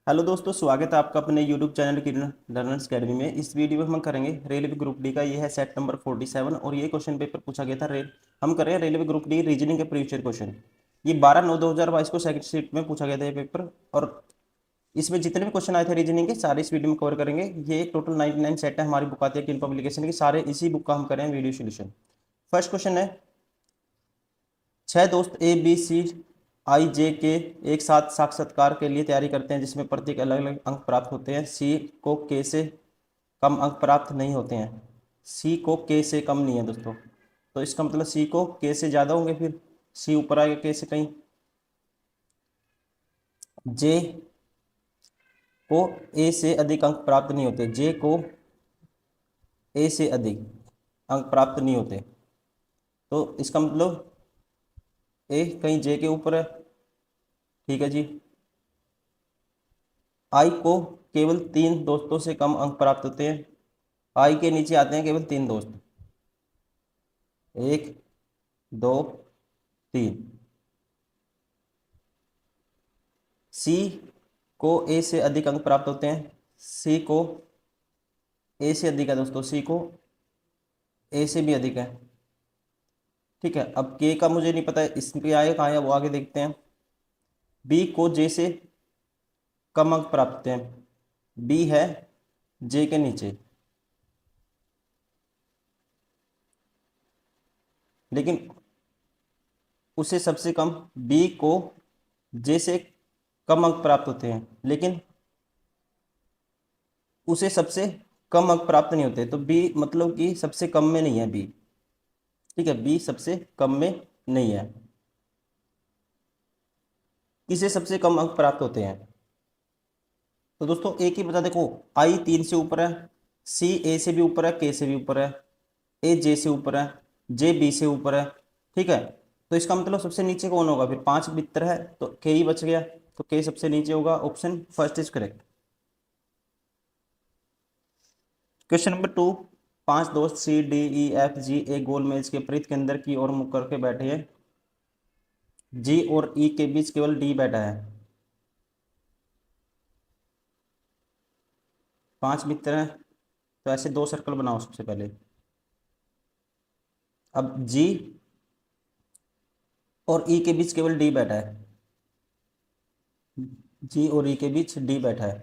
Hello दोस्तों, स्वागत है आपका अपने यूट्यूब चैनल की लर्नर्स अकेडमी में। इस वीडियो में हम करेंगे रेलवे ग्रुप डी का। ये है सेट नंबर 47 और ये क्वेश्चन पेपर पूछा गया था। हम कर रहे हैं रेलवे ग्रुप डी रीजनिंग के प्रीवियस क्वेश्चन। ये 12/9/2022 को सेकंड शिफ्ट में पूछा गया था ये पेपर। और इसमें जितने भी क्वेश्चन आए थे रीजनिंग के सारे इस वीडियो में कवर करेंगे। ये टोटल 99 सेट है। हमारी बुक आती है किन पब्लिकेशन की, सारे इसी बुक का हम करें वीडियो सोल्यूशन। फर्स्ट क्वेश्चन है, छह दोस्त ए बी सी आई जे के एक साथ साक्षात्कार के लिए तैयारी करते हैं जिसमें प्रत्येक अलग अलग अंक प्राप्त होते हैं। सी को के से कम अंक प्राप्त नहीं होते हैं। सी को के से कम नहीं है दोस्तों, तो इसका मतलब सी को के से ज़्यादा होंगे। फिर सी ऊपर आएगा के से कहीं। जे को ए से अधिक अंक प्राप्त नहीं होते। जे को ए से अधिक अंक प्राप्त नहीं होते, तो इसका मतलब ए कहीं जे के ऊपर है। ठीक है जी। आई को केवल तीन दोस्तों से कम अंक प्राप्त होते हैं। आई के नीचे आते हैं केवल तीन दोस्त, एक, दो, तीन। सी को ए से अधिक अंक प्राप्त होते हैं। सी को ए से अधिक है दोस्तों, सी को ए से भी अधिक है। ठीक है, अब के का मुझे नहीं पता है, इस पे आए कहाँ है वो आगे देखते हैं। बी को जे से कम अंक प्राप्त होते हैं। बी है जे के नीचे, लेकिन उसे सबसे कम, बी को जे से कम अंक प्राप्त होते हैं लेकिन उसे सबसे कम अंक प्राप्त नहीं होते। तो बी मतलब कि सबसे कम में नहीं है बी। ठीक है, बी सबसे कम में नहीं है। किसे सबसे कम अंक प्राप्त होते हैं? तो दोस्तों एक ही बता, देखो आई तीन से ऊपर है, सी ए से भी ऊपर है, के से भी ऊपर है, ए जे से ऊपर है, जे बी से ऊपर है। ठीक है, तो इसका मतलब सबसे नीचे कौन होगा? फिर पांच मित्र है तो के ही बच गया, तो के सबसे नीचे होगा। Option first is correct. Question number 2, पांच दोस्त C D E F G एक गोल मेज के परिध के अंदर की ओर मुख करके बैठे हैं। जी और ई के बीच केवल डी बैठा है। पांच मित्र हैं, तो ऐसे दो सर्कल बनाओ सबसे पहले। अब जी और ई के बीच केवल डी बैठा है। जी और ई के बीच डी बैठा है,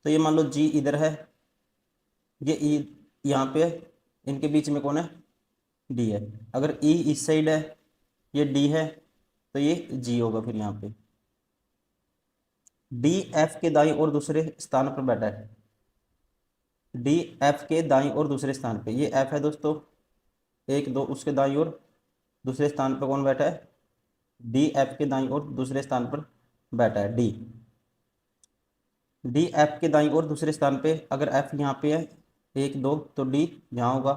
तो ये मान लो जी इधर है, ये ई यहाँ पे है, इनके बीच में कौन है? डी है। अगर ई इस साइड है, ये डी है, तो ये जी होगा फिर यहाँ पे। डी एफ के दाईं और दूसरे स्थान पर बैठा है। डी एफ के दाईं और दूसरे स्थान पे, ये एफ है दोस्तों, एक दो, उसके दाईं और दूसरे स्थान पर कौन बैठा है? डी एफ के दाईं और दूसरे स्थान पर बैठा है डी। डी एफ के दाईं और दूसरे स्थान पे, अगर एफ यहाँ पे है एक दो, तो डी यहाँ होगा।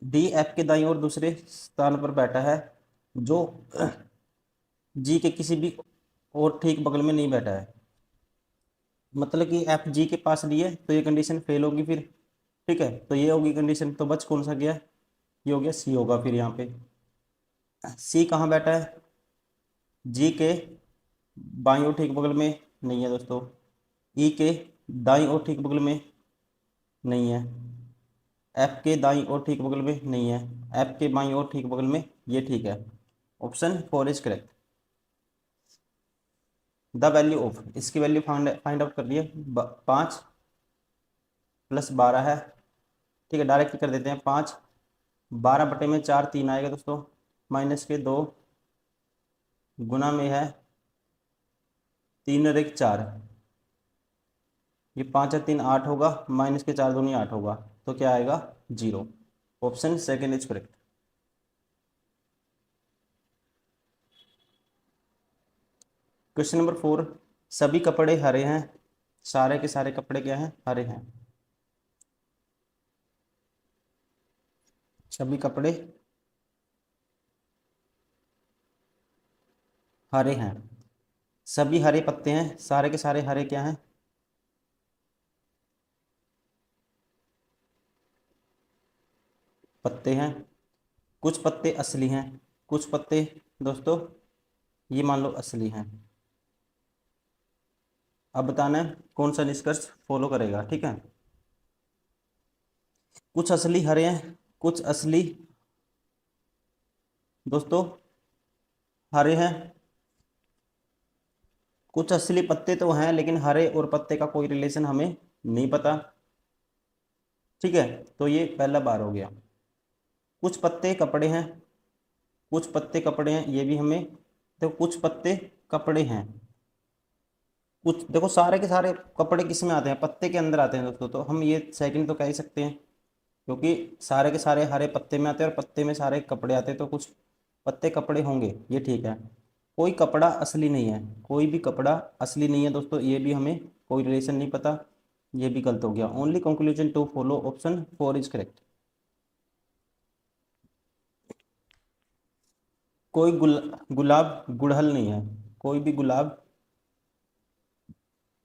डी एफ के दाईं और दूसरे स्थान पर बैठा है जो जी के किसी भी और ठीक बगल में नहीं बैठा है। मतलब कि एफ जी के पास डी है, तो ये कंडीशन फेल होगी फिर। ठीक है, तो ये होगी कंडीशन, तो बच कौन सा गया? ये हो गया सी होगा फिर यहाँ पे। सी कहाँ बैठा है? जी के बाईं और ठीक बगल में नहीं है दोस्तों। ई के दाईं और ठीक बगल में नहीं है। एफ के दाईं और ठीक बगल में नहीं है। एफ के बाईं और ठीक बगल में ये ठीक है। Option four is correct. The value of, इसकी वैल्यू फाइंड आउट कर लिए। 5 + 12 है। ठीक है, डायरेक्ट कर देते हैं। 5 12/4 3 आएगा दोस्तों, माइनस के 2 गुना में है 3 और 1 4। ये 5 और 3 8 होगा, माइनस के 4 दूनी 8 होगा, तो क्या आएगा? 0। Option second is correct. Question number 4, सभी कपड़े हरे हैं। सारे के सारे कपड़े क्या हैं? हरे हैं। सभी कपड़े हरे हैं। सभी हरे पत्ते हैं, सारे के सारे हरे क्या हैं? पत्ते हैं। कुछ पत्ते असली हैं, कुछ पत्ते दोस्तों ये मान लो असली है। अब बताना है कौन सा निष्कर्ष फॉलो करेगा, ठीक है। कुछ असली हरे हैं, कुछ असली दोस्तों हरे हैं, कुछ असली पत्ते तो हैं लेकिन हरे और पत्ते का कोई रिलेशन हमें नहीं पता, ठीक है। तो ये पहला बार हो गया। कुछ पत्ते कपड़े हैं, कुछ पत्ते कपड़े हैं, ये भी हमें, देखो कुछ पत्ते कपड़े हैं, कुछ देखो सारे के सारे कपड़े किस में आते हैं, पत्ते के अंदर आते हैं दोस्तों, तो हम ये सेकंड तो कह ही सकते हैं, क्योंकि सारे के सारे हरे पत्ते में आते हैं और पत्ते में सारे कपड़े आते हैं, तो कुछ पत्ते कपड़े होंगे, ये ठीक है। कोई कपड़ा असली नहीं है, कोई भी कपड़ा असली नहीं है दोस्तों, ये भी हमें कोई रिलेशन नहीं पता, ये भी गलत हो गया। Only conclusion to follow, option 4 is correct. कोई गुलाब गुड़हल नहीं है, कोई भी गुलाब,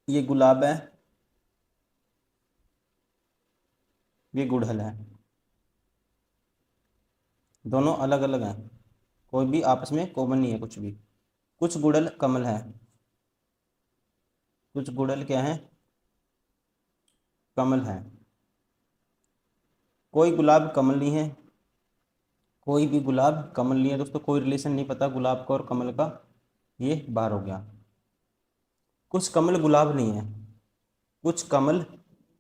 ये गुलाब है, ये गुड़हल है, दोनों अलग अलग हैं, कोई भी आपस में कॉमन नहीं है कुछ भी। कुछ गुड़हल कमल है, कुछ गुड़हल क्या है, कमल है। कोई गुलाब कमल नहीं है, कोई भी गुलाब कमल नहीं है दोस्तों, कोई रिलेशन नहीं पता गुलाब का और कमल का, ये बाहर हो गया। कुछ कमल गुलाब नहीं है, कुछ कमल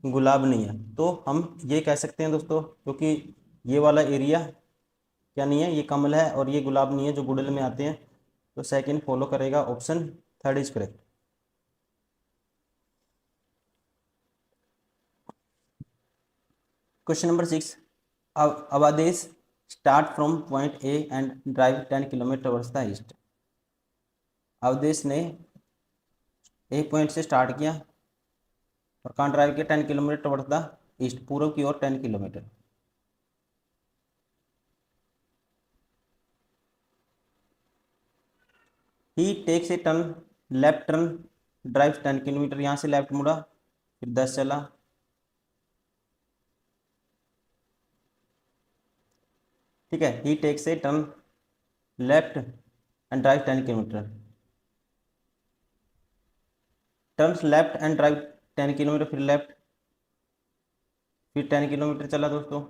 गुलाब नहीं है, तो हम ये कह सकते हैं दोस्तों, क्योंकि ये वाला एरिया क्या नहीं है, ये कमल है और ये गुलाब नहीं है जो गुड़हल में आते हैं, तो सेकंड फॉलो करेगा, option 3 is correct. Question number 6, Avdhesh start from point A and drive 10 kilometre towards the east. Avdhesh ने ए पॉइंट से स्टार्ट किया और कहाँ ड्राइव किया, 10 किलोमीटर टुवर्ड्स द ईस्ट, पूर्व की ओर 10 kilometre. He takes a turn, left turn, drive 10 kilometre, यहाँ से लेफ्ट मुड़ा, फिर 10 चला, ठीक है। He takes a turn left and drive 10 kilometre, turn left and drive 10 kilometre, फिर लेफ्ट, फिर 10 किलोमीटर चला दोस्तों।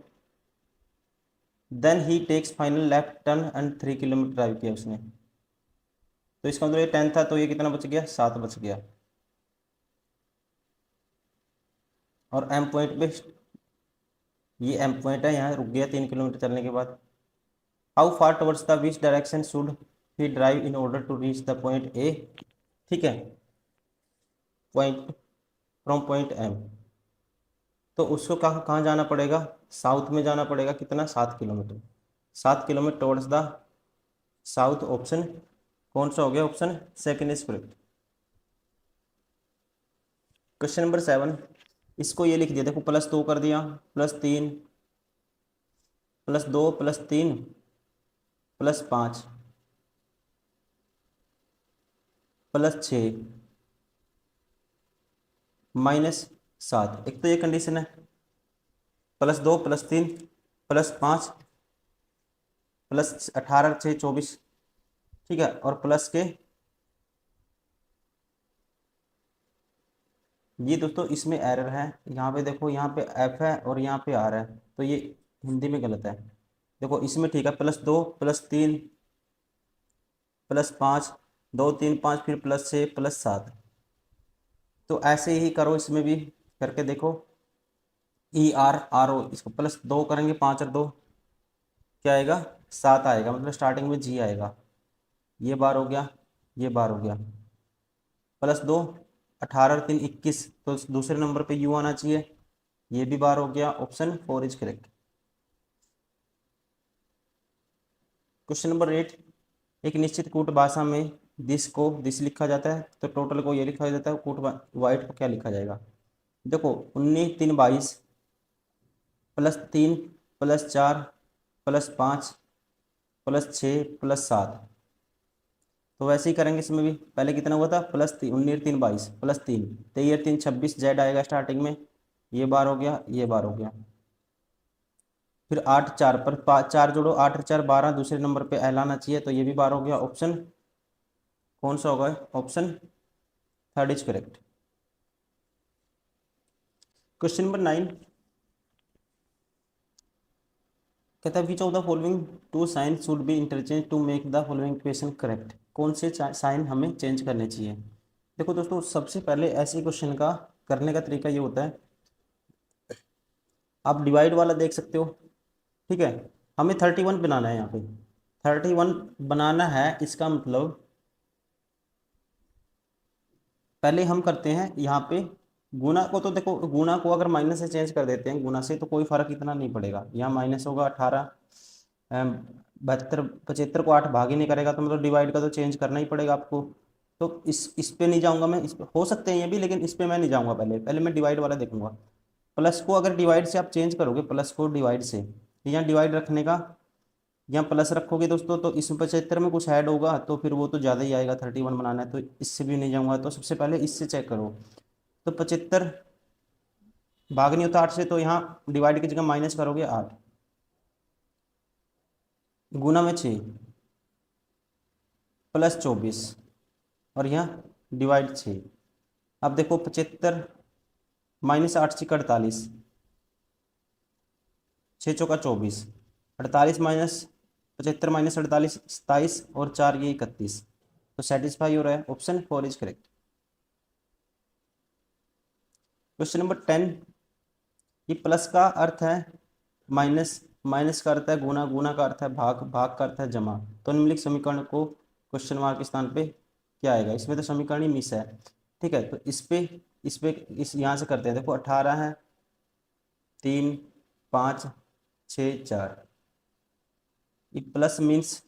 Then he takes final left turn and 3 kilometre drive किया उसने, तो इसका मतलब ये 10 था, तो ये कितना बच गया, 7 बच गया। और एम पॉइंट पे, ये एम पॉइंट है, यहाँ रुक गया 3 किलोमीटर चलने के बाद। How far towards the which direction should he drive in order to reach the point A, ठीक है, पॉइंट फ्रॉम पॉइंट एम, तो उसको कहाँ कहाँ जाना पड़ेगा, साउथ में जाना पड़ेगा, कितना, 7 kilometre, 7 kilometre towards the south, option कौन सा हो गया, option second is correct. Question number 7, इसको ये लिख दिया, देखो +2 कर दिया, +3, +2, +3, +5, +6, -7, एक तो ये कंडीशन है, +2, +3, +5, +18, 6, 24, ठीक है, और प्लस के, ये दोस्तों इसमें एरर है, यहाँ पे देखो, यहाँ पे एफ है और यहाँ पे आर है, तो ये हिंदी में गलत है। देखो इसमें ठीक है, +2, +3, +5, 2, 3, 5, फिर +6, +7, तो ऐसे ही करो, इसमें भी करके देखो। ERRO, इसको +2 करेंगे, 5 और 2 क्या आएगा, 7 आएगा, मतलब स्टार्टिंग में जी आएगा, ये बार हो गया, ये बार हो गया, +2, 18 और 3, 21, तो दूसरे नंबर पे यू आना चाहिए, ये भी बार हो गया, option 4 is correct. Question number 8, एक निश्चित कूट भाषा में दिस को दिस लिखा जाता है, तो टोटल को ये लिखा जाता है, कूट वाइट को क्या लिखा जाएगा। देखो 19, 3, 22, +3, +4, +5, +6, +7, तो वैसे ही करेंगे इसमें भी। पहले कितना हुआ था, +3, 19, 3, 22, +3, 23, 3, 26, जेड आएगा स्टार्टिंग में, ये बार हो गया, ये बार हो गया, फिर 8, 4 पर 4 जोड़ो, 8 और 4, 12, दूसरे नंबर पे एल आना चाहिए, तो ये भी बार हो गया, ऑप्शन कौन सा होगा? Option third is correct. Question number 9 कहता है which of the following two sign should be interchange to make the following equation correct. कौन से साइन हमें चेंज करने चाहिए? देखो दोस्तों, सबसे पहले ऐसे क्वेश्चन का करने का तरीका ये होता है, आप डिवाइड वाला देख सकते हो, ठीक है। हमें 31 बनाना है, यहाँ पे 31 बनाना है। इसका मतलब पहले हम करते हैं यहाँ पे गुना को, तो देखो गुना को अगर माइनस से चेंज कर देते हैं, गुना से तो कोई फर्क इतना नहीं पड़ेगा। यहाँ माइनस होगा 18, 72, 75 को 8 भाग ही नहीं करेगा, तो मतलब डिवाइड का तो चेंज करना ही पड़ेगा आपको। तो इस पे नहीं जाऊंगा मैं, इस पे हो सकते हैं ये भी, लेकिन इस पे मैं नहीं जाऊंगा। पहले पहले मैं डिवाइड वाला देखूंगा। प्लस को अगर डिवाइड से आप चेंज करोगे, प्लस को डिवाइड से, यहाँ डिवाइड रखने का, यहाँ प्लस रखोगे दोस्तों, तो इस 75 में कुछ ऐड होगा तो फिर वो तो ज़्यादा ही आएगा। 31 बनाना है तो इससे भी नहीं जाऊंगा, तो सबसे पहले इससे चेक करो। तो 75 भाग नहीं होता 8 से, तो यहाँ डिवाइड की जगह माइनस करोगे 8, गुना में 6, प्लस 24, और यहाँ डिवाइड 6। अब देखो 75 माइनस 8 से 48, 6 चौका 24, 48 माइनस 75 माइनस 48 27, और 4 ये 31। तो सेटिस्फाई हो रहा है, option 4 is correct. Question number 10, ये प्लस का अर्थ है माइनस, माइनस का अर्थ है गुना, गुना का अर्थ है भाग, भाग का अर्थ है जमा। तो निम्नलिखित समीकरण को क्वेश्चन मार्क के स्थान पे क्या आएगा? इसमें तो समीकरण ही मिस है, ठीक है। तो इस यहाँ से करते हैं। देखो 18 है, 3, 5, 6, 4, ये प्लस मीन्स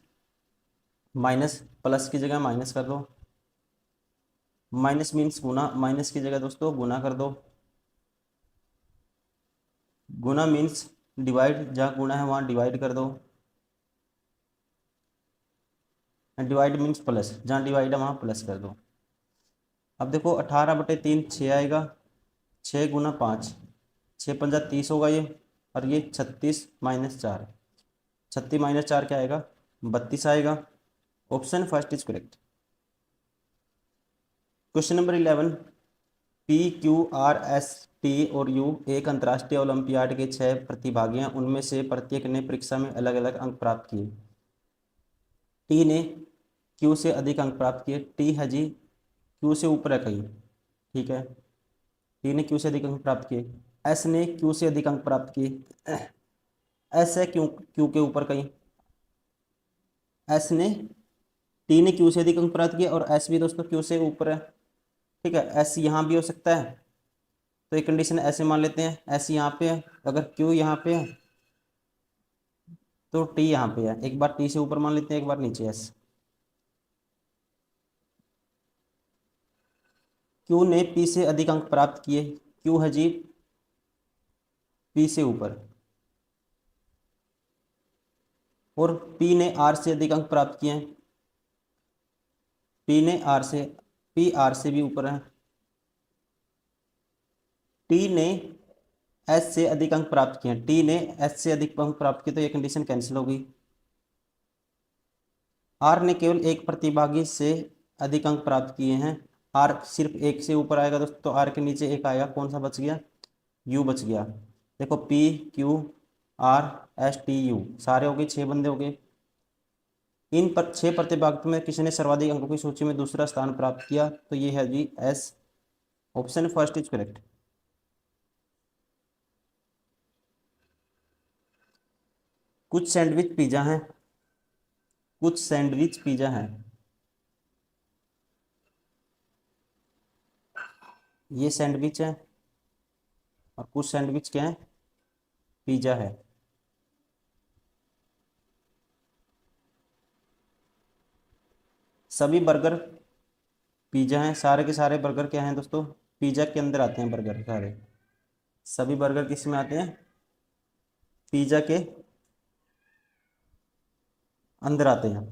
माइनस, प्लस की जगह माइनस कर दो। माइनस मीन्स गुना, माइनस की जगह दोस्तों गुना कर दो। गुना मीन्स डिवाइड, जहाँ गुना है वहाँ डिवाइड कर दो। डिवाइड मीन्स प्लस, जहाँ डिवाइड है वहाँ प्लस कर दो। अब देखो 18/3 6 आएगा, 6 × 5, 6×5 = 30 होगा ये, और ये 36 माइनस 4, 36 माइनस 4 क्या आएगा? 32 आएगा। Option first is correct. Question number 11, PQRST और यू एक अंतर्राष्ट्रीय ओलंपियाड के 6 प्रतिभागी हैं। उनमें से प्रत्येक ने परीक्षा में अलग अलग अंक प्राप्त किए। टी ने क्यू से अधिक अंक प्राप्त किए। टी है जी क्यू से ऊपर है कहीं, ठीक है। टी ने क्यू से अधिक अंक प्राप्त किए। एस ने क्यू से अधिक अंक प्राप्त किए। एस है क्यू, क्यू के ऊपर कहीं। एस ने, टी ने क्यू से अधिक अंक प्राप्त किए, और एस भी दोस्तों क्यू से ऊपर है, ठीक है। एस यहाँ भी हो सकता है, तो एक कंडीशन ऐसे मान लेते हैं, एस यहाँ पे है, अगर क्यू यहाँ पे है तो टी यहाँ पे है। एक बार टी से ऊपर मान लेते हैं, एक बार नीचे एस। क्यू ने पी से अधिक अंक प्राप्त किए। क्यू है जी पी से ऊपर, और पी ने आर से अधिक अंक प्राप्त किए हैं। पी ने आर से, पी आर से भी ऊपर है। टी ने एस से अधिक अंक प्राप्त किए हैं। टी ने एस से अधिक अंक प्राप्त किए, तो ये कंडीशन कैंसिल हो गई। आर ने केवल एक प्रतिभागी से अधिक अंक प्राप्त किए हैं। आर सिर्फ एक से ऊपर आएगा दोस्तों, तो आर के नीचे एक आएगा, कौन सा बच गया? यू बच गया। देखो P Q R S T U सारे हो गए, 6 बंदे हो गए। इन पर 6 प्रतिभागियों में किसी ने सर्वाधिक अंकों की सूची में दूसरा स्थान प्राप्त किया, तो ये है G S. Option first is correct. कुछ सैंडविच पिज्जा हैं, कुछ सैंडविच पिज्जा हैं, ये सैंडविच है, और कुछ सैंडविच क्या है? पिज्जा है। सभी बर्गर पिज्जा हैं, सारे के सारे बर्गर क्या हैं दोस्तों? पिज्जा के अंदर आते हैं बर्गर सारे। सभी बर्गर किस में आते हैं? पिज्जा के अंदर आते हैं।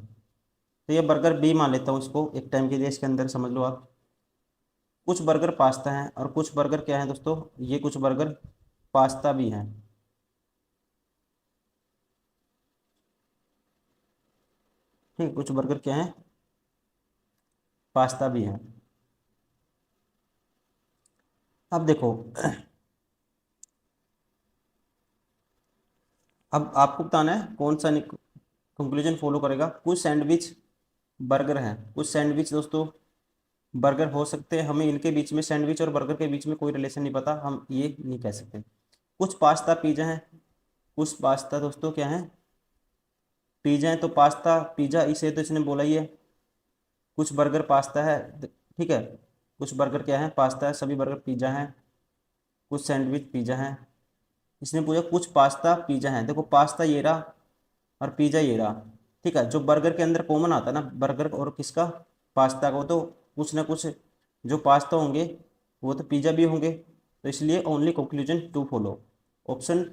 तो ये बर्गर बी मान लेता हूँ इसको एक टाइम के लिए, इसके अंदर समझ लो आप। कुछ बर्गर पास्ता हैं, और कुछ बर्गर क्या है दोस्तों? ये कुछ बर्गर पास्ता भी हैं। ठीक, कुछ बर्गर क्या है? पास्ता भी है। अब देखो, अब आपको बताना है कौन सा कंक्लूजन फॉलो करेगा। कुछ सैंडविच बर्गर हैं, कुछ सैंडविच दोस्तों बर्गर हो सकते हैं, हमें इनके बीच में, सैंडविच और बर्गर के बीच में कोई रिलेशन नहीं पता, हम ये नहीं कह सकते। कुछ पास्ता पिज्जा है, कुछ पास्ता दोस्तों क्या है, पिज्जा है। तो पास्ता पिज्जा इसे तो इसने बोला ही है। कुछ बर्गर पास्ता है, ठीक है, कुछ बर्गर क्या है, पास्ता है, सभी बर्गर पिज्जा है। कुछ सैंडविच पिज्जा है। इसने पूछा कुछ पास्ता पिज्जा है, देखो पास्ता ये रहा और पिज्जा ये रहा, ठीक है। जो बर्गर के अंदर कॉमन आता है ना, बर्गर और किसका, पास्ता का, वो तो कुछ ना कुछ जो पास्ता होंगे वो तो पिज्जा भी होंगे। तो इसलिए only conclusion to follow. Option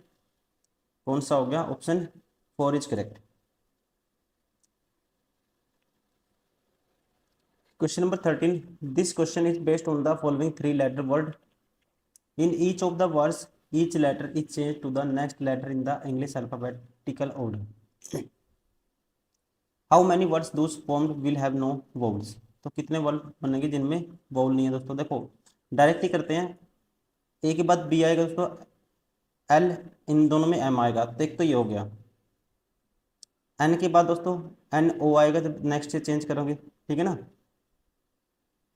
कौन सा हो गया, option 4 is correct. Question number 13, this question is based on the following 3 letter word. In each of the words, each letter is changed to the next letter in the English alphabetical order. How many words those formed will have no vowels? तो कितने word बनेंगे जिनमें vowel नहीं है दोस्तों। देखो direct ही करते हैं, ए के बाद बी आएगा दोस्तों, एल, इन दोनों में एम आएगा, तो एक तो ये हो गया। एन के बाद दोस्तों एन ओ आएगा, जब नेक्स्ट से चेंज करोगे, ठीक है ना,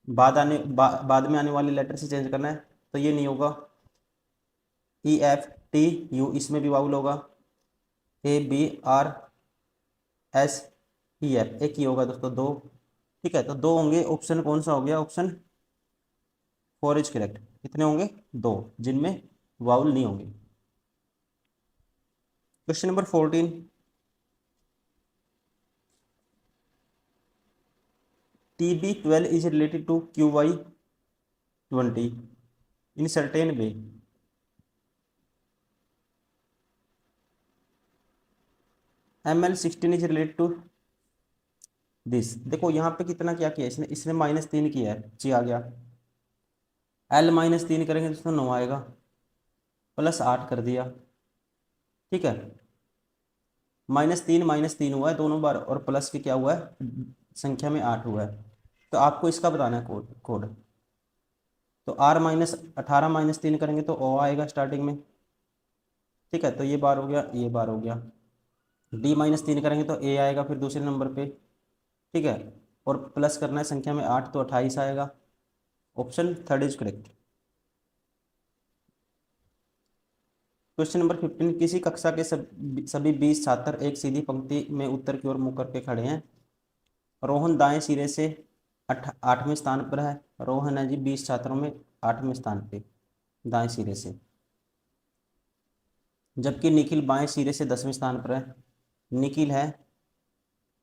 बाद में आने वाले लेटर से चेंज करना है, तो ये नहीं होगा। ई एफ टी यू, इसमें भी वाउल होगा। A B R S E F, एक ही होगा दोस्तों, दो, ठीक है, तो दो होंगे। ऑप्शन कौन सा हो गया, ऑप्शन 4 इज करेक्ट। कितने होंगे, दो, जिनमें वाउल नहीं होंगे। Question number 14, TB12 is related to QY20 in certain way. ML16 is related to this. देखो यहाँ पे कितना क्या किया इसने, इसने -3 किया है, जी आ गया। L -3 करेंगे दोस्तों 9 आएगा, +8 कर दिया, ठीक है। -3 हुआ है दोनों बार, और प्लस के क्या हुआ है, संख्या में 8 हुआ है। तो आपको इसका बताना है कोड कोड। तो R-18 -3 करेंगे तो O आएगा स्टार्टिंग में, ठीक है, तो ये बार हो गया, ये बार हो गया। D-3 करेंगे तो A आएगा फिर दूसरे नंबर पे, ठीक है, और प्लस करना है संख्या में 8, तो 28 आएगा। Option 3 is correct. Question number 15, किसी कक्षा के सभी 20 छात्र एक सीधी पंक्ति में उत्तर की ओर मुंह करके खड़े हैं। रोहन दाएं सिरे से 8वें स्थान पर है। रोहन है जी 20 छात्रों में 8वें स्थान पे दाएं सिरे से, जबकि निखिल बाएं सिरे से 10वें स्थान पर है। निखिल है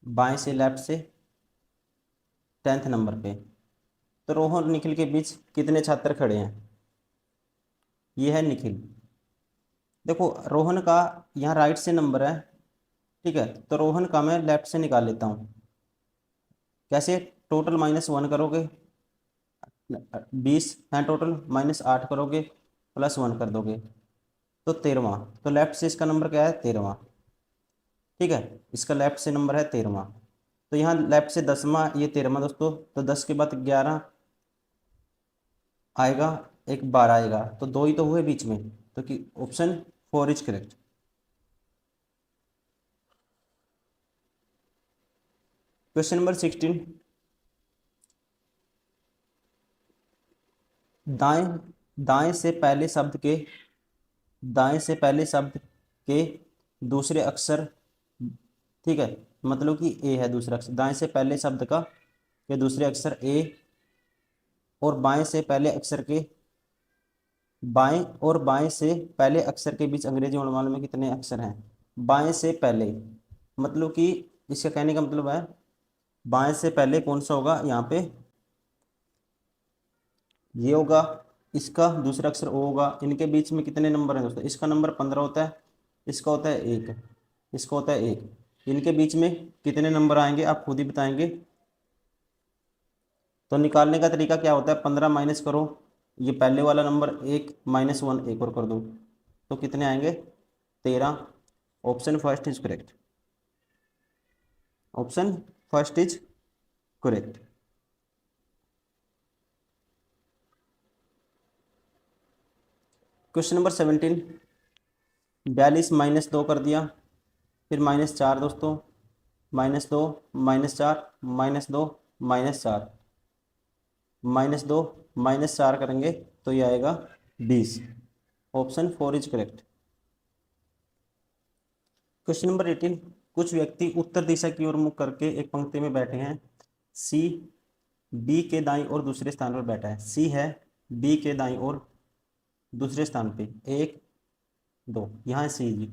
बाएं से, लेफ्ट से 10th नंबर पे। तो रोहन और निखिल के बीच कितने छात्र खड़े हैं, ये है निखिल। देखो रोहन का यहाँ राइट से नंबर है, ठीक है, तो रोहन का मैं लेफ्ट से निकाल लेता हूँ। कैसे, टोटल -1 करोगे, 20 है टोटल, -8 करोगे, +1 कर दोगे, तो 13वां। तो लेफ्ट से इसका नंबर क्या है, 13वां, ठीक है, इसका लेफ्ट से नंबर है 13वां। तो यहाँ लेफ्ट से 10वां, ये 13वां दोस्तों, तो 10 के बाद 11 आएगा, एक 12 आएगा, तो दो ही तो हुए बीच में, तो कि option 4 is correct. Question number 16, दाएं दाएं से पहले शब्द के दाएं से पहले शब्द के दूसरे अक्षर, ठीक है, मतलब कि ए है दूसरा अक्षर, दाएं से पहले शब्द का के दूसरे अक्षर ए, और बाएं से पहले अक्षर के, बाएं और बाएं से पहले अक्षर के बीच अंग्रेजी वर्णमाला में कितने अक्षर हैं। बाएं से पहले मतलब कि इसका कहने का मतलब है बाएं से पहले कौन सा होगा, यहाँ पे ये होगा, इसका दूसरा अक्षर ओ होगा। इनके बीच में कितने नंबर हैं दोस्तों, इसका नंबर 15 होता है, इसका होता है 1, इसका होता है 1। इनके बीच में कितने नंबर आएंगे आप खुद ही बताएंगे। तो निकालने का तरीका क्या होता है, 15 माइनस करो, ये पहले वाला नंबर 1 -1 एक और कर दो, तो कितने आएंगे, 13। Option first is correct, option first is correct. Question number 17, 42 -2 कर दिया, फिर -4 दोस्तों, -2 -4 -2 -4 -2 -4 करेंगे तो ये आएगा 20। Option 4 is correct. Question number 18, कुछ व्यक्ति उत्तर दिशा की ओर मुख करके एक पंक्ति में बैठे हैं। सी बी के दाईं ओर दूसरे स्थान पर बैठा है। सी है बी के दाईं ओर दूसरे स्थान पे, 1 2, यहाँ सी जी।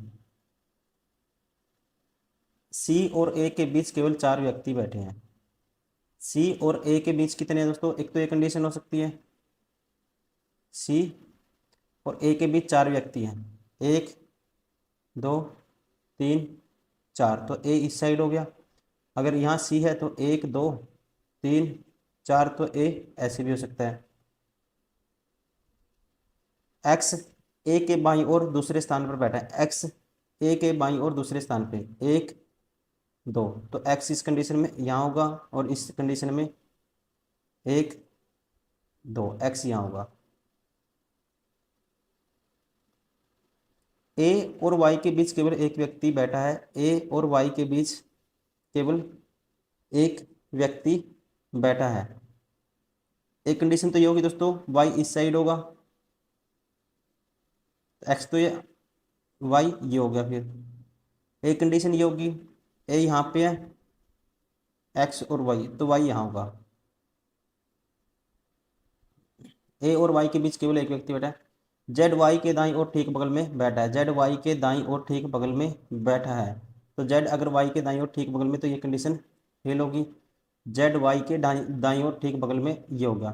सी और ए के बीच केवल 4 व्यक्ति बैठे हैं। सी और ए के बीच कितने हैं दोस्तों? एक तो ये कंडीशन हो सकती है, सी और ए के बीच 4 व्यक्ति हैं, 1 2 3 4, तो ए इस साइड हो गया। अगर यहाँ सी है तो 1 2 3 4, तो ए ऐसे भी हो सकता है। एक्स ए के बाईं ओर दूसरे स्थान पर बैठा है। एक्स ए के बाईं ओर दूसरे स्थान पे, 1 2, तो एक्स इस कंडीशन में यहाँ होगा और इस कंडीशन में 1 2, एक्स यहाँ होगा। ए और वाई के बीच केवल एक व्यक्ति बैठा है। ए और वाई के बीच केवल एक व्यक्ति बैठा है। एक कंडीशन तो ये होगी दोस्तों, वाई इस साइड होगा, एक्स तो ये, वाई ये हो गया। फिर एक कंडीशन ये होगी, ए यहाँ पे है, एक्स और वाई, तो वाई यहाँ होगा। ए और वाई के बीच केवल एक व्यक्ति बैठा है। जेड वाई के दाईं ओर ठीक बगल में बैठा है। जेड वाई के दाईं ओर ठीक बगल में बैठा है, तो जेड अगर वाई के दाईं ओर ठीक बगल में, तो ये कंडीशन फेल होगी। जेड वाई के दाईं ओर ठीक बगल में ये होगा।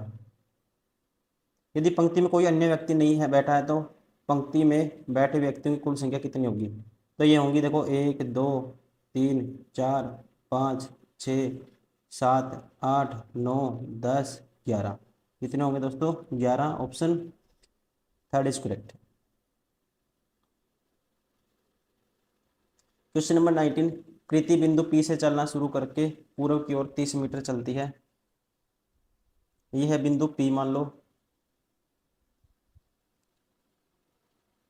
यदि पंक्ति में कोई अन्य व्यक्ति नहीं है बैठा है, तो पंक्ति में बैठे व्यक्तियों की कुल संख्या कितनी होगी? तो ये होंगी देखो, 1 2 3 4 5 6 7 8 9 10 11, कितने होंगे दोस्तों? 11। Option 3 is correct. Question number 19, कृति बिंदु पी से चलना शुरू करके पूर्व की ओर 30 मीटर चलती है। यह है बिंदु पी, मान लो।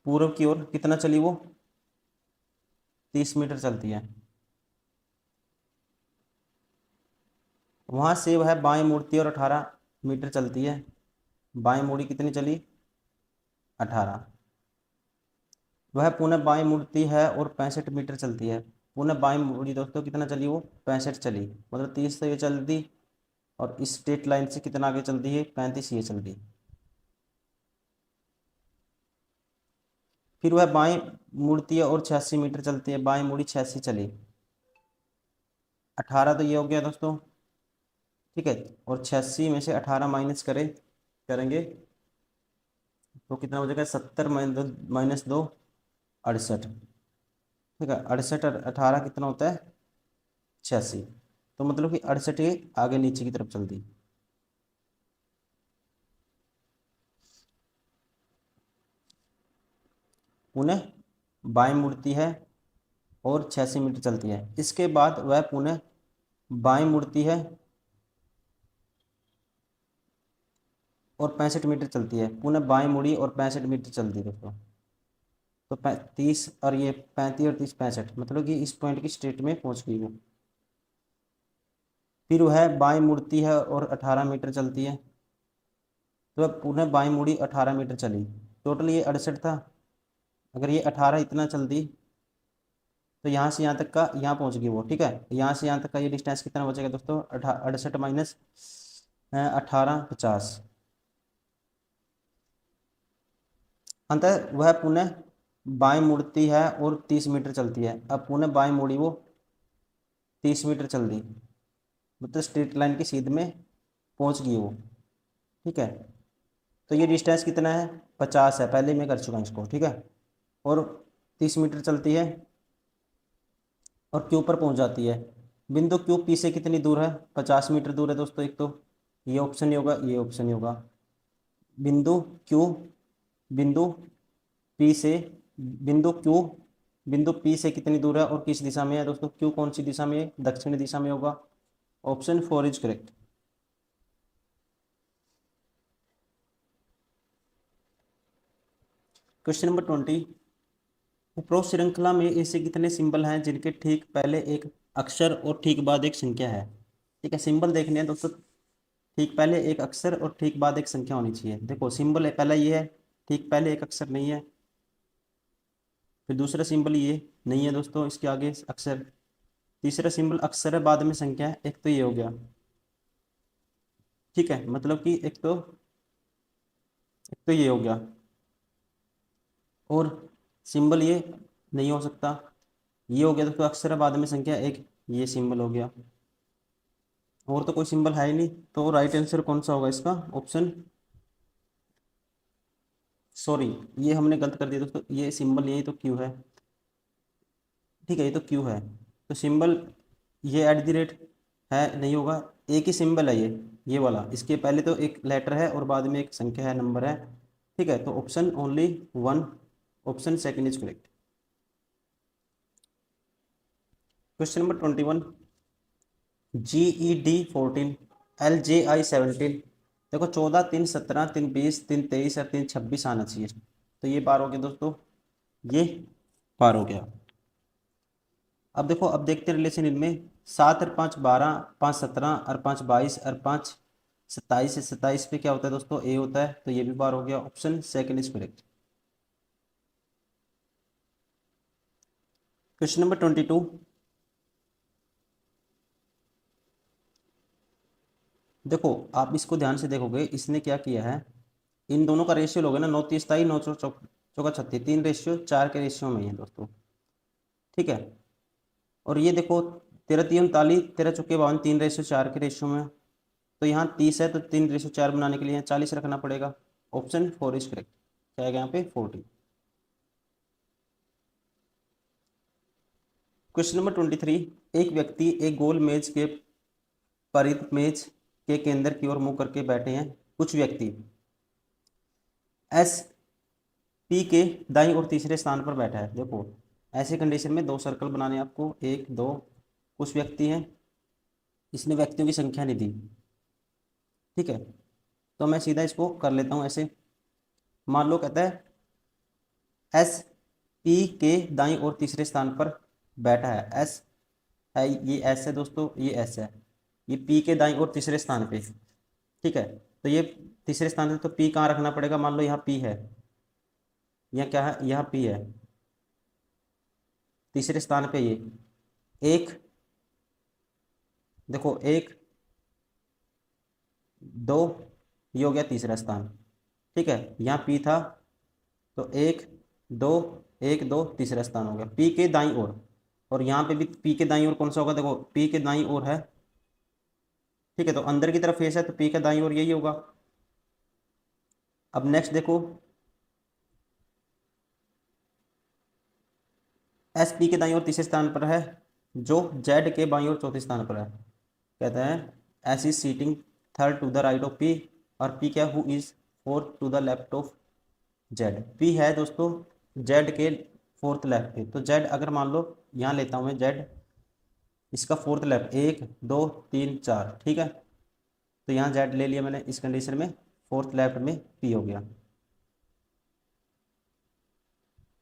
पूर्व की ओर कितना चली वो? 30 मीटर चलती है। वहां से वह बाएं मुड़ती है और 18 मीटर चलती है। बाएं मुड़ी कितनी चली? 18। वह पुनः बाएं मुड़ती है और 65 मीटर चलती है। पुनः बाएं मुड़ी दोस्तों कितना चली वो? 65 चली, मतलब 30 से ये चल दी, और इस स्ट्रेट लाइन से कितना आगे चल दी है? 35 ये चल दी। फिर वह बाएं मुड़ती है और 86 मीटर चलती है। बाएं मुड़ी 86 चली, 18 तो ये हो गया दोस्तों, ठीक है। और 86 में से 18 माइनस करेंगे तो कितना हो जाएगा? 70 -2 68, ठीक है। 68 और 18 कितना होता है? 86, तो मतलब कि 68 ही आगे नीचे की तरफ चल दी। पुनः बाएं मुड़ती है और 86 मीटर चलती है। इसके बाद वह पुनः बाएं मुड़ती है और 65 मीटर चलती है। पुनः बाएं मुड़ी और 65 मीटर चलती है दोस्तों। तो 30 और ये 35 और 30 65, मतलब कि इस पॉइंट की स्ट्रेट में पहुंच गई वो। फिर वह बाएं मुड़ती है और 18 मीटर चलती है, तो वह पुनः बाएं मुड़ी 18 मीटर चली। टोटल ये 68 था। अगर ये 18 इतना चल दी, तो यहाँ से यहाँ तक का यहाँ पहुँच गई वो, ठीक है। यहाँ से यहाँ तक का ये डिस्टेंस कितना बचेगा दोस्तों? 68 माइनस 18 50। अंततः वह पुनः बाएं मुड़ती है और 30 मीटर चलती है। अब पुनः बाएं मुड़ी वो 30 मीटर चल दी, मतलब स्ट्रेट लाइन की सीध में पहुंच गई वो, ठीक है। तो ये डिस्टेंस कितना है? 50 है, पहले मैं कर चुका हूँ इसको, ठीक है। और 30 मीटर चलती है और क्यू पर पहुंच जाती है। बिंदु क्यू पी से कितनी दूर है? 50 मीटर दूर है दोस्तों। एक तो ये ऑप्शन ही होगा, ये ऑप्शन ही होगा। बिंदु क्यू, बिंदु पी से, बिंदु क्यू बिंदु पी से कितनी दूर है और किस दिशा में है दोस्तों? क्यू कौन सी दिशा में है? दक्षिणी दिशा में होगा। Option 4 is correct. Question number 20, उपरोक्त श्रृंखला में ऐसे कितने सिंबल हैं जिनके ठीक पहले एक अक्षर और ठीक बाद एक संख्या है। ठीक है, सिंबल देखने हैं दोस्तों, ठीक पहले एक अक्षर और ठीक बाद एक संख्या होनी चाहिए। देखो सिंबल है पहला ये है, ठीक पहले एक अक्षर नहीं है। फिर दूसरा सिंबल ये नहीं है दोस्तों, इसके आगे अक्षर। तीसरा सिंबल अक्षर है बाद में संख्या है, एक तो ये हो गया। ठीक है, मतलब कि एक तो ये हो गया, और सिंबल ये नहीं हो सकता। ये हो गया दोस्तों अक्षर है बाद में संख्या एक, ये सिंबल हो गया। और तो कोई सिंबल है ही नहीं, तो राइट आंसर कौन सा होगा इसका? ऑप्शन, सॉरी ये हमने गलत कर दिया दोस्तों, ये सिंबल यही तो क्यू है। ठीक है, ये तो क्यू है, तो सिंबल ये एट द रेट है नहीं होगा। एक ही सिंबल है ये वाला, इसके पहले तो एक लेटर है और बाद में एक संख्या है, नंबर है। ठीक है, तो option only one, option second is correct. Question number 21, GED 14, LJI 17। देखो 14, 3, 17, 3, 20, 3, 23 और 3, 26 आना चाहिए। तो ये पार हो गया दोस्तों, ये पार हो गया। अब देखो, अब देखते हैं रिलेशन इनमें। 7 और 5 12, 5 17 और 5 22 और 5 27 से 27 पे क्या होता है दोस्तों? ए होता है, तो ये भी पार हो गया, option second is correct. Question number 22, देखो आप इसको ध्यान से देखोगे, इसने क्या किया है, इन दोनों का रेशियो लोगे ना, 9 30 27, 9 चौका 36, 3 रेशियो 4 के रेशियो में ही है दोस्तों। ठीक है, और ये देखो 13 3 39, 13 चौके 52, 3 रेशियो 4 के रेशियो में। तो यहाँ 30 है, तो 3 रेशियो 4 बनाने के लिए 40 रखना पड़ेगा, ऑप्शन 4 इज करेक्ट। क्या आएगा यहाँ पे? 40। क्वेश्चन नंबर 23, एक व्यक्ति एक गोल मेज के परित मेज के केंद्र की ओर मुंह करके बैठे हैं। कुछ व्यक्ति एस पी के दाईं और तीसरे स्थान पर बैठा है। देखो ऐसे कंडीशन में दो सर्कल बनाने हैं आपको, एक दो। कुछ व्यक्ति हैं, इसने व्यक्तियों की संख्या नहीं दी। ठीक है, तो मैं सीधा इसको कर लेता हूँ ऐसे। मान लो कहता है एस पी के दाईं और तीसरे स्थान पर बैठा है। एस है, ये एस है दोस्तों, ये एस है, ये पी के दाईं और तीसरे स्थान पे। ठीक है, तो ये तीसरे स्थान पे, तो पी कहाँ रखना पड़ेगा? मान लो यहाँ पी है, यहाँ क्या है? यहाँ पी है, तीसरे स्थान पे ये एक। देखो एक दो, ये हो गया तीसरा स्थान। ठीक है, यहाँ पी था, तो एक दो, एक दो, तीसरा स्थान हो गया पी के दाईं ओर। और यहाँ पे भी पी के दाईं ओर कौन सा होगा? देखो पी के दाईं ओर है। ठीक है, तो अंदर की तरफ फेस है, तो पी के दाईं ओर यही होगा। अब नेक्स्ट देखो, एस पी के दाईं ओर तीसरे स्थान पर है, जो जेड के बाईं ओर चौथे स्थान पर है। कहता है S is sitting third to the right of P, और पी क्या? Who is fourth to the left of Z. P है दोस्तों जेड के फोर्थ लेफ्ट पे, तो जेड अगर मान लो यहाँ लेता हूँ मैं जेड, इसका फोर्थ लेफ्ट, एक दो तीन चार। ठीक है, तो यहाँ जेड ले लिया मैंने, इस कंडीशन में फोर्थ लेफ्ट में पी हो गया।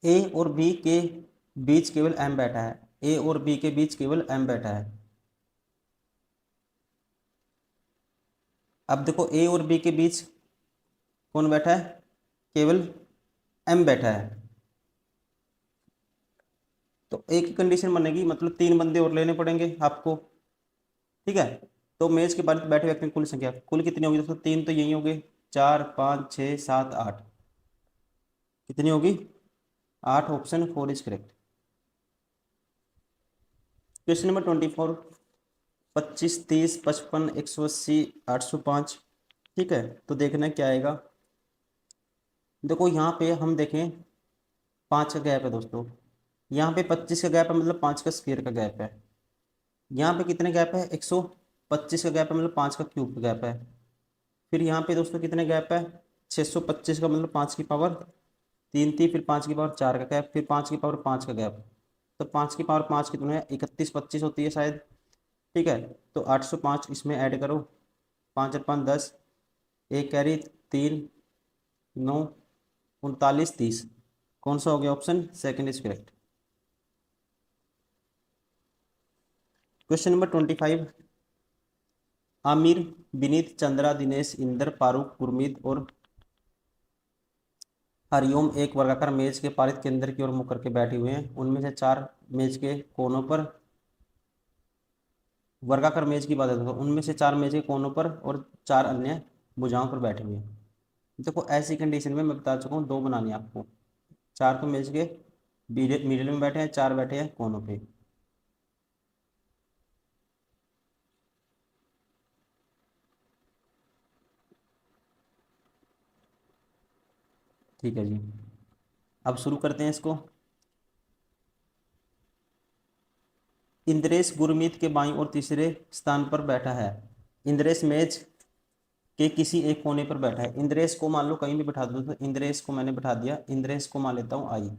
ए और बी के बीच केवल एम बैठा है, ए और बी के बीच केवल एम बैठा है। अब देखो ए और बी के बीच कौन बैठा है? केवल एम बैठा है। तो एक ही कंडीशन बनेगी, मतलब 3 बंदे और लेने पड़ेंगे आपको। ठीक है, तो मेज के बाद बैठे व्यक्ति की कुल संख्या कुल कितनी होगी दोस्तों? 3 तो यही होंगे, 4 5 6 7 8, कितनी होगी? 8, option 4 is correct. Question number 24, 25 30 55 180 805। ठीक है, तो देखना क्या आएगा। देखो यहाँ पे हम देखें 5 का गैप है दोस्तों, यहाँ पे 25 का गैप है, मतलब 5 का स्क्वायर का गैप है। यहाँ पे कितने गैप है? 125 का गैप है, मतलब 5 का क्यूब का गैप है। फिर यहाँ पे दोस्तों कितने गैप है? 625 का, मतलब 5 की पावर 3 थी, फिर 5 की पावर 4 का गैप, फिर 5 की पावर 5 का गैप। तो 5 की पावर 5 कितने है? 31 25 होती है शायद। ठीक है, तो 805 इसमें ऐड करो, 5 और 5 10, एक कैरी 3 9 39 30। कौन सा हो गया option second is correct. Question number 25। Aamir, Vineet, Chandra, Dinesh, Inder, Farooq, Gurmeet और हरिओम एक वर्गाकार मेज के पारित केंद्र की ओर मुख करके बैठे हुए हैं। उनमें से चार मेज के कोनों पर, वर्गाकार मेज की बात है तो उनमें से चार मेज के कोनों पर और चार अन्य भुजाओं पर बैठे हुए हैं। देखो ऐसी कंडीशन में मैं बता चुका हूँ, दो बनानी है आपको। चार तो मेज के मिडिल में बैठे हैं, चार बैठे हैं कोनों पे। ठीक है जी, अब शुरू करते हैं इसको। इंद्रेश गुरमीत के बाईं और तीसरे स्थान पर बैठा है। इंद्रेश मेज के किसी एक कोने पर बैठा है। इंद्रेश को मान लो कहीं भी बैठा दो, तो इंद्रेश को मैंने बैठा दिया, इंद्रेश को मान लेता हूँ आई,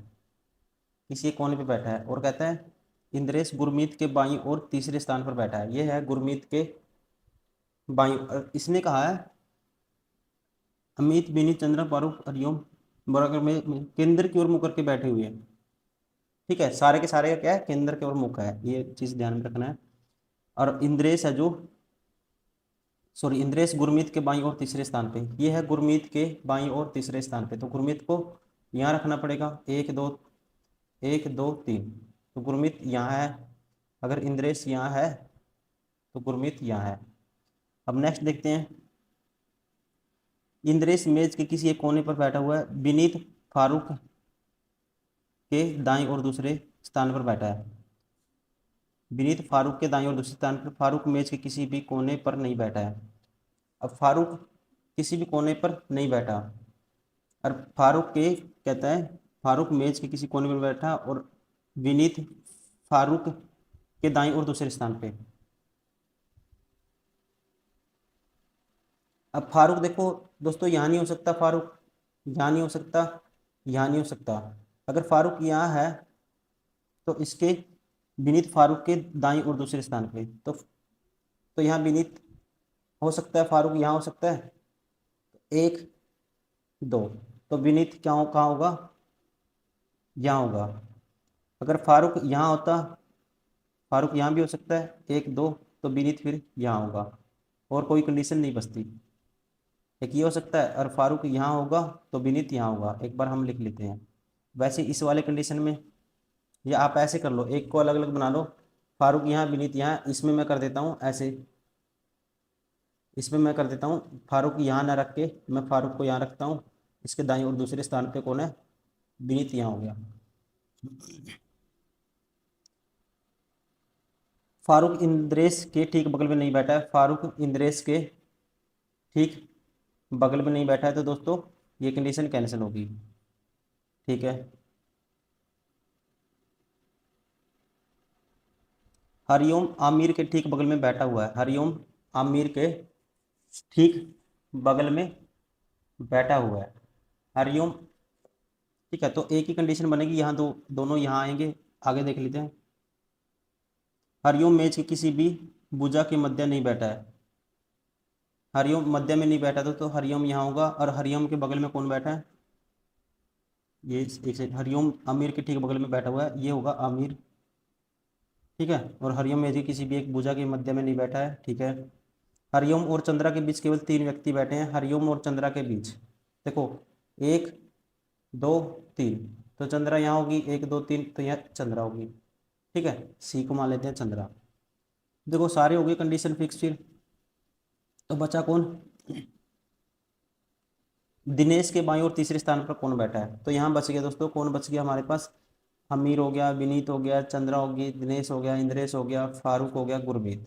किसी एक कोने पर बैठा है। और कहता है इंद्रेश गुरमीत के बाईं और तीसरे स्थान पर बैठा है। ये है गुरमीत के बाईं, इसने कहा है अमित, विनीत, चंद्रा, फारूक, हरिओम बराबर में केंद्र की ओर मुख करके बैठे हुए हैं। ठीक है, सारे के सारे का क्या है, केंद्र की ओर मुख है, ये चीज ध्यान में रखना है। और इंद्रेश है जो, सॉरी, इंद्रेश गुरमीत के बाईं और तीसरे स्थान पे, ये है गुरमीत के बाईं और तीसरे स्थान पे, तो गुरमीत को यहाँ रखना पड़ेगा। एक दो, एक दो तीन, तो गुरमीत यहाँ है। अगर इंद्रेश यहाँ है तो गुरमीत यहाँ है। अब नेक्स्ट देखते हैं। इंद्रेश मेज के किसी एक कोने पर बैठा हुआ है। विनीत फारूक के दाईं और दूसरे स्थान पर बैठा है। विनीत फारूक के दाईं और दूसरे स्थान पर, फारूक मेज के किसी भी कोने पर नहीं बैठा है। अब फारूक किसी भी कोने पर नहीं बैठा, और फारूक के कहता है फारूक मेज के किसी कोने पर बैठा, और विनीत फारूक के दाईं और दूसरे स्थान पे। अब फारूक देखो दोस्तों, यहाँ नहीं हो सकता, फारूक यहाँ नहीं हो सकता, यहाँ नहीं हो सकता। अगर फारूक यहाँ है तो इसके विनीत फारूक के दाईं और दूसरे स्थान पे, तो यहाँ विनीत हो सकता है, फारूक यहाँ हो सकता है। एक दो, तो विनीत क्या हो, कहाँ होगा, यहाँ होगा। अगर फारूक यहाँ होता, फारूक यहाँ भी हो सकता है, एक दो, तो विनीत फिर यहाँ होगा, और कोई कंडीशन नहीं बचती। एक ये हो सकता है, और फारूक यहाँ होगा तो विनीत यहाँ होगा, एक बार हम लिख लेते हैं। वैसे इस वाले कंडीशन में, या आप ऐसे कर लो, एक को अलग अलग बना लो, फारूक यहाँ विनीत यहाँ, इसमें मैं कर देता हूँ ऐसे, इसमें मैं कर देता हूँ फारूक यहाँ ना रख के मैं फारूक को यहाँ रखता हूँ, इसके दाईं और दूसरे स्थान पे कौन है, विनीत यहाँ हो गया। फारूक इंद्रेश के ठीक बगल में नहीं बैठा है, फारूक इंद्रेश के ठीक बगल में नहीं बैठा है, तो दोस्तों ये कंडीशन कैंसिल होगी। ठीक है, हरिओम आमिर के ठीक बगल में बैठा हुआ है। हरिओम आमिर के ठीक बगल में बैठा हुआ है। हरिओम, ठीक है, तो एक ही कंडीशन बनेगी, यहाँ दो, दोनों यहाँ आएंगे। आगे देख लेते हैं। हरिओम मेज के किसी भी भुजा के मध्य नहीं बैठा है। हरिओम मध्य में नहीं बैठा तो हरिओम यहाँ होगा, और हरिओम के बगल में कौन बैठा है, ये एक सेकंड, हरिओम आमिर के ठीक बगल में बैठा हुआ है, ये होगा आमिर। ठीक है, और हरिओम मेज के किसी भी एक भुजा के मध्य में नहीं बैठा है। ठीक है, हरिओम और चंद्रा के बीच केवल तीन व्यक्ति बैठे हैं। हरिओम और चंद्रा के बीच देखो, एक दो तीन, तो चंद्रा यहाँ होगी, एक दो तीन, तो यहाँ चंद्रा होगी। ठीक है, सी को मान लेते हैं चंद्रा। देखो सारे हो गए कंडीशन फिक्स, फिर तो बचा कौन, दिनेश के बाईं और तीसरे स्थान पर कौन बैठा है। तो यहाँ बच गया दोस्तों, कौन बच गया हमारे पास, अमीर हो गया, विनीत हो गया, चंद्रा होगी, दिनेश हो गया, इंद्रेश हो गया, फारूक हो गया, गुरमीत।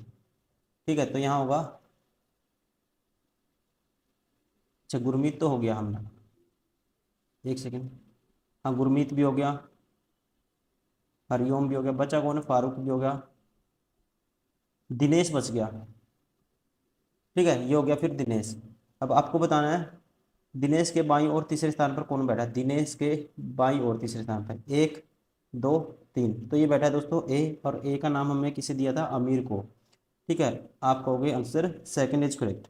ठीक है, तो यहाँ होगा, अच्छा गुरमीत तो हो गया हमने, एक सेकेंड, हाँ गुरमीत भी हो गया, हरिओम भी हो गया, बचा कौन है, फारूक भी हो गया, दिनेश बच गया। ठीक है, ये हो गया फिर दिनेश। अब आपको बताना है दिनेश के बाईं और तीसरे स्थान पर कौन बैठा है। दिनेश के बाईं और तीसरे स्थान पर एक दो तीन, तो ये बैठा है दोस्तों ए, और ए का नाम हमने किसे दिया था, अमीर को। ठीक है, आपका हो गया आंसर सेकंड इज करेक्ट।